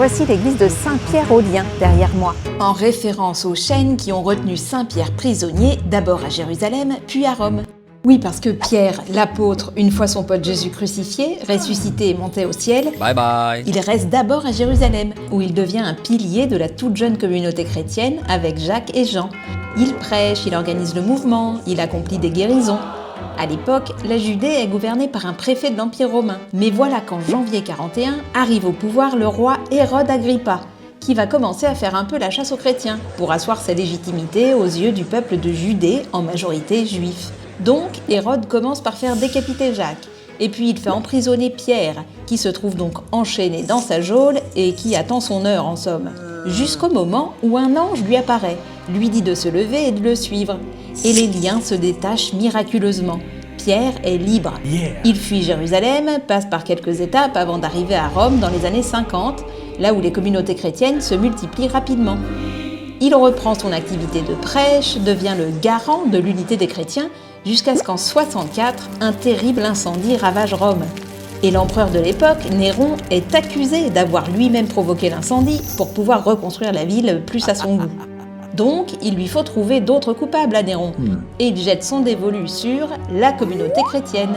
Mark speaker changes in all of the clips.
Speaker 1: Voici l'église de Saint-Pierre aux Liens derrière moi.
Speaker 2: En référence aux chaînes qui ont retenu Saint-Pierre prisonnier, d'abord à Jérusalem, puis à Rome. Oui, parce que Pierre, l'apôtre, une fois son pote Jésus crucifié, ressuscité et monté au ciel,
Speaker 3: Bye bye.
Speaker 2: il reste d'abord à Jérusalem, où il devient un pilier de la toute jeune communauté chrétienne avec Jacques et Jean. Il prêche, il organise le mouvement, il accomplit des guérisons. À l'époque, la Judée est gouvernée par un préfet de l'Empire romain. Mais voilà qu'en janvier 41, arrive au pouvoir le roi Hérode Agrippa, qui va commencer à faire un peu la chasse aux chrétiens, pour asseoir sa légitimité aux yeux du peuple de Judée, en majorité juif. Donc, Hérode commence par faire décapiter Jacques, et puis il fait emprisonner Pierre, qui se trouve donc enchaîné dans sa geôle et qui attend son heure en somme. Jusqu'au moment où un ange lui apparaît, lui dit de se lever et de le suivre. Et les liens se détachent miraculeusement. Pierre est libre. Il fuit Jérusalem, passe par quelques étapes avant d'arriver à Rome dans les années 50, là où les communautés chrétiennes se multiplient rapidement. Il reprend son activité de prêche, devient le garant de l'unité des chrétiens, jusqu'à ce qu'en 64, un terrible incendie ravage Rome. Et l'empereur de l'époque, Néron, est accusé d'avoir lui-même provoqué l'incendie pour pouvoir reconstruire la ville plus à son goût. Donc, il lui faut trouver d'autres coupables à Néron. Et il jette son dévolu sur la communauté chrétienne.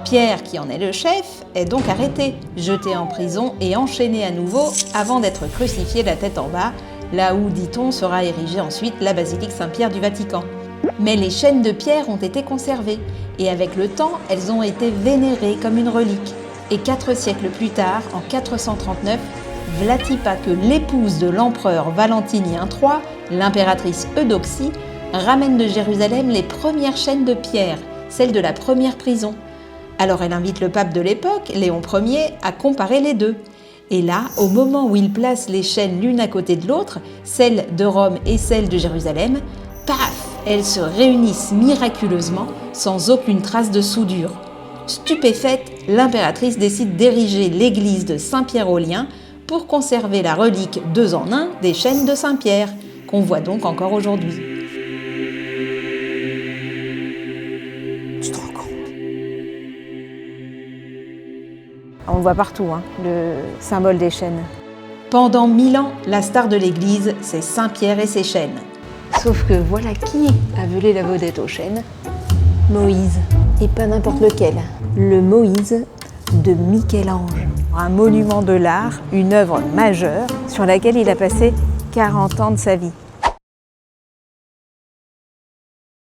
Speaker 2: Pierre, qui en est le chef, est donc arrêté, jeté en prison et enchaîné à nouveau avant d'être crucifié la tête en bas, là où, dit-on, sera érigée ensuite la basilique Saint-Pierre du Vatican. Mais les chaînes de Pierre ont été conservées, et avec le temps, elles ont été vénérées comme une relique. Et 4 siècles plus tard, en 439, Vlatipa, que l'épouse de l'empereur Valentinien III, l'impératrice Eudoxie, ramène de Jérusalem les premières chaînes de Pierre, celles de la première prison. Alors elle invite le pape de l'époque, Léon Ier, à comparer les deux. Et là, au moment où il place les chaînes l'une à côté de l'autre, celle de Rome et celle de Jérusalem, paf, elles se réunissent miraculeusement, sans aucune trace de soudure. Stupéfaite, l'impératrice décide d'ériger l'église de Saint-Pierre aux Liens pour conserver la relique 2 en 1 des chaînes de Saint-Pierre, qu'on voit donc encore aujourd'hui.
Speaker 1: Tu te rends compte? On le voit partout, le symbole des chaînes.
Speaker 2: Pendant 1000 ans, la star de l'église, c'est Saint-Pierre et ses chaînes.
Speaker 1: Sauf que voilà qui a volé la vedette aux chaînes. Moïse. Et pas n'importe lequel. Le Moïse de Michel-Ange. Un monument de l'art, une œuvre majeure sur laquelle il a passé 40 ans de sa vie.